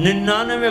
99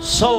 100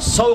100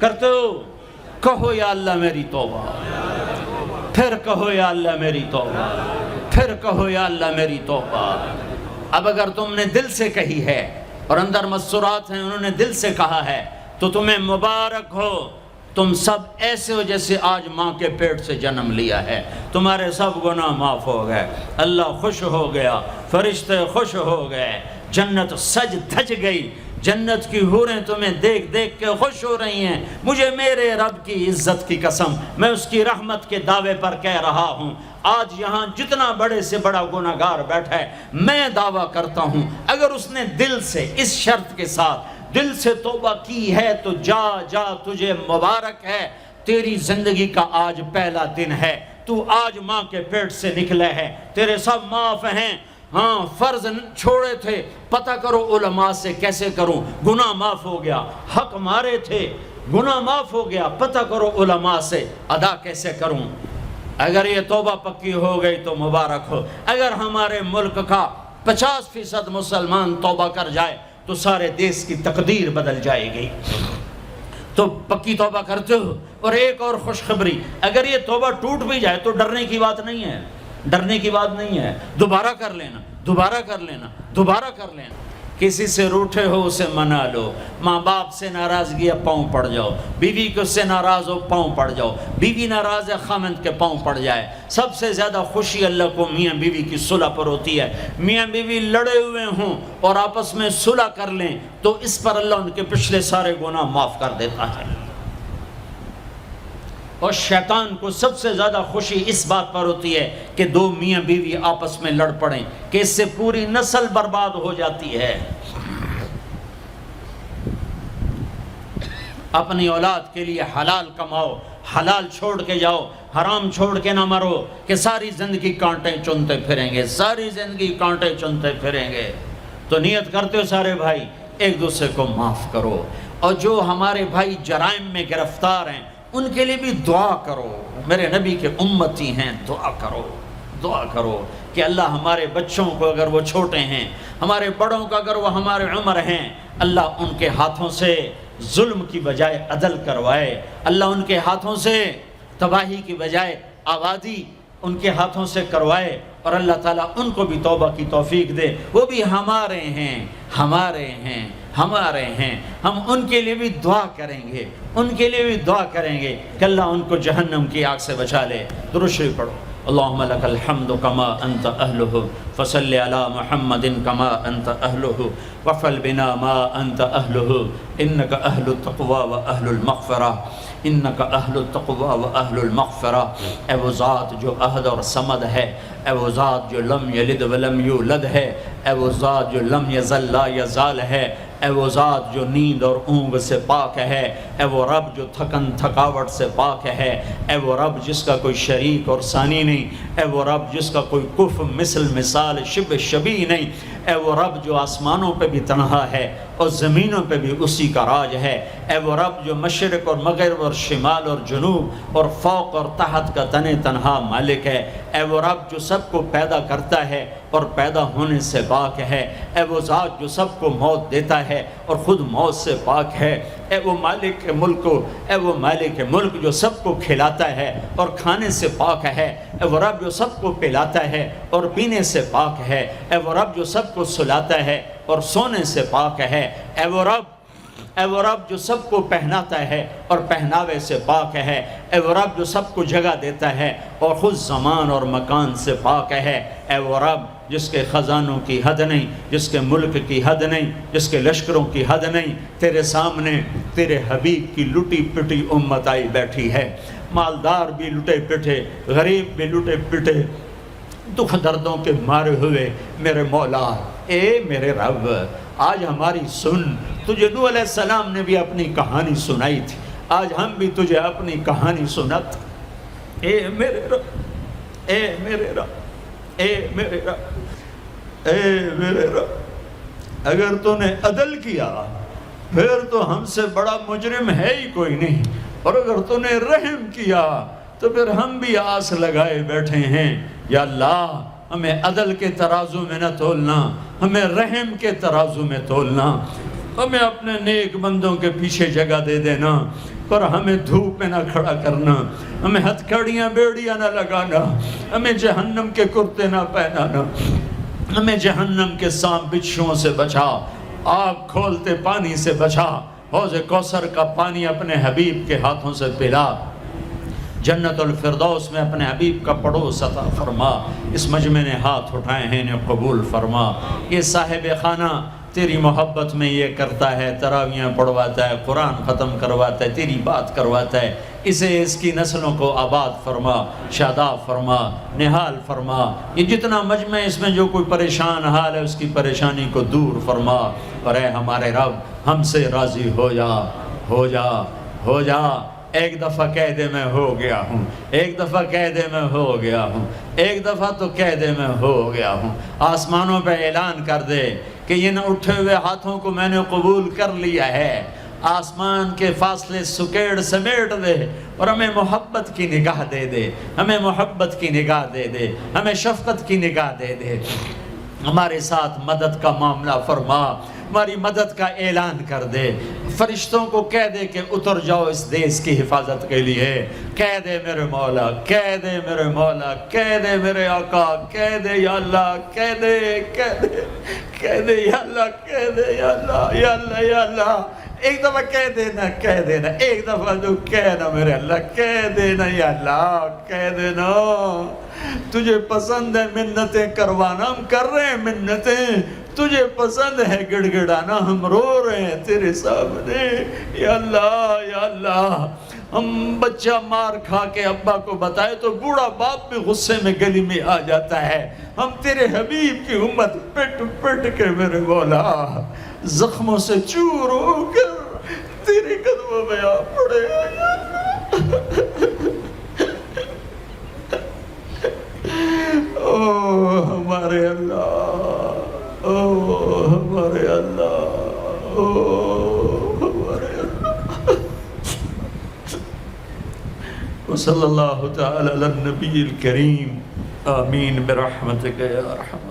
کرتے ہو؟ کہو یا اللہ میری توبہ، پھر کہو یا اللہ میری توبہ، پھر کہو یا اللہ میری توبہ۔ اب اگر تم نے دل سے کہی ہے اور اندر مسرات ہیں انہوں نے دل سے کہا ہے تو تمہیں مبارک ہو، تم سب ایسے ہو جیسے آج ماں کے پیٹ سے جنم لیا ہے، تمہارے سب گناہ معاف ہو گئے، اللہ خوش ہو گیا، فرشتے خوش ہو گئے، جنت سج دھج گئی، جنت کی حوریں تمہیں دیکھ دیکھ کے خوش ہو رہی ہیں۔ مجھے میرے رب کی عزت کی قسم، میں اس کی رحمت کے دعوے پر کہہ رہا ہوں، آج یہاں جتنا بڑے سے بڑا گناہگار بیٹھا ہے، میں دعویٰ کرتا ہوں اگر اس نے دل سے اس شرط کے ساتھ دل سے توبہ کی ہے تو جا جا تجھے مبارک ہے، تیری زندگی کا آج پہلا دن ہے، تو آج ماں کے پیٹ سے نکلے ہے، تیرے سب معاف ہیں۔ ہاں فرض چھوڑے تھے، پتہ کرو علماء سے کیسے کروں، گناہ معاف ہو گیا، حق مارے تھے گناہ معاف ہو گیا، پتہ کرو علماء سے ادا کیسے کروں۔ اگر یہ توبہ پکی ہو گئی تو مبارک ہو۔ اگر ہمارے ملک کا 50% مسلمان توبہ کر جائے تو سارے دیش کی تقدیر بدل جائے گی۔ تو پکی توبہ کرتے ہو۔ اور ایک اور خوشخبری، اگر یہ توبہ ٹوٹ بھی جائے تو ڈرنے کی بات نہیں ہے، ڈرنے کی بات نہیں ہے، دوبارہ کر لینا، دوبارہ کر لینا، دوبارہ کر لینا۔ کسی سے روٹھے ہو اسے منا لو، ماں باپ سے ناراضگی ہے پاؤں پڑ جاؤ، بیوی کو سے ناراض ہو پاؤں پڑ جاؤ، بیوی ناراض ہے خامند کے پاؤں پڑ جائے۔ سب سے زیادہ خوشی اللہ کو میاں بیوی کی صلح پر ہوتی ہے۔ میاں بیوی لڑے ہوئے ہوں اور آپس میں صلح کر لیں تو اس پر اللہ ان کے پچھلے سارے گناہ معاف کر دیتا ہے۔ اور شیطان کو سب سے زیادہ خوشی اس بات پر ہوتی ہے کہ دو میاں بیوی آپس میں لڑ پڑیں، کہ اس سے پوری نسل برباد ہو جاتی ہے۔ اپنی اولاد کے لیے حلال کماؤ، حلال چھوڑ کے جاؤ، حرام چھوڑ کے نہ مرو کہ ساری زندگی کانٹے چنتے پھریں گے، ساری زندگی کانٹے چنتے پھریں گے۔ تو نیت کرتے ہو سارے بھائی ایک دوسرے کو معاف کرو، اور جو ہمارے بھائی جرائم میں گرفتار ہیں ان کے لیے بھی دعا کرو، میرے نبی کے امتی ہیں، دعا کرو، دعا کرو کہ اللہ ہمارے بچوں کو اگر وہ چھوٹے ہیں، ہمارے بڑوں کو اگر وہ ہمارے عمر ہیں، اللہ ان کے ہاتھوں سے ظلم کی بجائے عدل کروائے، اللہ ان کے ہاتھوں سے تباہی کی بجائے آبادی ان کے ہاتھوں سے کروائے، اور اللہ تعالیٰ ان کو بھی توبہ کی توفیق دے۔ وہ بھی ہمارے ہیں، ہمارے ہیں، ہمارے ہیں، ہم ان کے لیے بھی دعا کریں گے، ان کے لیے بھی دعا کریں گے کہ اللہ ان کو جہنم کی آگ سے بچا لے۔ درود شریف پڑھو۔ اللہم لک الحمد کما انت اہلہ فصل علی محمد کما انت اہلہ وفعل بنا ما انت اہلہ انک اہل التقوی و اہل المغفرہ، انک اہل التقوی و اہل المغفرہ۔ اے وہ ذات جو عہد اور صمد ہے، اے وہ ذات جو لم یلد ولم یولد ہے، اے وہ ذات جو لم یزل لا یزال ہے، اے وہ ذات جو نیند اور اونگ سے پاک ہے، اے وہ رب جو تھکن تھکاوٹ سے پاک ہے، اے وہ رب جس کا کوئی شریک اور ثانی نہیں، اے وہ رب جس کا کوئی کف مثل مثال شبہ شبیہ نہیں، اے وہ رب جو آسمانوں پہ بھی تنہا ہے اور زمینوں پہ بھی اسی کا راج ہے، اے وہ رب جو مشرق اور مغرب اور شمال اور جنوب اور فوق اور تحت کا تن تنہا مالک ہے، اے وہ رب جو سب کو پیدا کرتا ہے اور پیدا ہونے سے پاک ہے، اے وہ ذات جو سب کو موت دیتا ہے اور خود موت سے پاک ہے، اے وہ مالک ملک، اے وہ مالک ملک جو سب کو کھلاتا ہے اور کھانے سے پاک ہے، اے وہ رب جو سب کو پلاتا ہے اور پینے سے پاک ہے، اے وہ رب جو سب کو سلاتا ہے اور سونے سے پاک ہے، اے وہ رب جو سب کو پہناتا ہے اور پہناوے سے پاک ہے، اے وہ رب جو سب کو جگہ دیتا ہے اور خود زمان اور مکان سے پاک ہے، اے وہ رب جس کے خزانوں کی حد نہیں، جس کے ملک کی حد نہیں، جس کے لشکروں کی حد نہیں، تیرے سامنے تیرے حبیب کی لٹی پٹی امت آئی بیٹھی ہے، مالدار بھی لٹے پٹے، غریب بھی لٹے پٹے، دکھ دردوں کے مارے ہوئے میرے مولا، اے میرے رب آج ہماری سن۔ تجھے نوح علیہ السلام نے بھی اپنی کہانی سنائی تھی، آج ہم بھی تجھے اپنی کہانی سنات۔ اے میرے رب، اے میرے رب، اے میرے رب، اے میرے رب، اگر تو نے عدل کیا پھر تو ہم سے بڑا مجرم ہے ہی کوئی نہیں، اور اگر تو نے رحم کیا تو پھر ہم بھی آس لگائے بیٹھے ہیں۔ یا اللہ ہمیں عدل کے ترازو میں نہ تولنا، ہمیں رحم کے ترازو میں تولنا۔ ہمیں اپنے نیک بندوں کے پیچھے جگہ دے دینا، پر ہمیں دھوپ میں نہ کھڑا کرنا، ہمیں ہتھکڑیاں بیڑیاں نہ لگانا، ہمیں جہنم کے کرتے نہ پہنانا، ہمیں جہنم کے سانپ بچھوؤں سے بچا، آگ کھولتے پانی سے بچا، حوض کوثر کا پانی اپنے حبیب کے ہاتھوں سے پلا، جنت الفردوس میں اپنے حبیب کا پڑوس عطا فرما، اس مجمع نے ہاتھ اٹھائے ہیں انہیں قبول فرما۔ یہ صاحب خانہ تیری محبت میں یہ کرتا ہے، تراویاں پڑھواتا ہے، قرآن ختم کرواتا ہے، تیری بات کرواتا ہے، اسے اس کی نسلوں کو آباد فرما، شاداب فرما، نہال فرما۔ یہ جتنا مجمع اس میں جو کوئی پریشان حال ہے اس کی پریشانی کو دور فرما، اور اے ہمارے رب ہم سے راضی ہو جا، ہو جا، ہو جا۔ ایک دفعہ کہہ دے میں ہو گیا ہوں، ایک دفعہ کہہ دے میں ہو گیا ہوں، ایک دفعہ تو کہہ دے میں ہو گیا ہوں۔ آسمانوں پہ اعلان کر دے کہ ان اٹھے ہوئے ہاتھوں کو میں نے قبول کر لیا ہے، آسمان کے فاصلے سکیڑ سمیٹ دے اور ہمیں محبت کی نگاہ دے دے، ہمیں محبت کی نگاہ دے دے، ہمیں شفقت کی نگاہ دے دے، ہمارے ساتھ مدد کا معاملہ فرما، ہماری مدد کا اعلان کر دے، فرشتوں کو کہہ دے کہ اتر جاؤ اس دیس کی حفاظت کے لیے، کہہ دے میرے مولا، کہہ دے میرے مولا، کہہ دے میرے آقا، کہہ دے یا اللہ، کہہ دے، کہہ دے، کہہ دے یا اللہ، کہہ دے یا اللہ، یا اللہ، یا اللہ۔ ایک دفعہ کہہ دینا، کہہ دینا، ایک دفعہ جو کہنا میرے اللہ، کہہ دینا یا اللہ، کہہ دینا۔ تجھے پسند ہے منتیں کروانا، ہم کر رہے ہیں منتیں، تجھے پسند ہے گڑ گڑانا، ہم رو رہے ہیں تیرے سامنے یا اللہ، یا اللہ۔ ہم بچہ مار کھا کے ابا کو بتائے تو بوڑھا باپ بھی غصے میں گلی میں آ جاتا ہے، ہم تیرے حبیب کی امت پٹ پٹ کے میرے مولا زخموں سے چور ہو کر تیرے قدموں میں آ پڑے۔ او ہمارے اللہ، او ہمارے اللہ، او ہمارے اللہ۔ وصلی اللہ تعالی علی النبی الکریم، آمین برحمتک یا ارحم۔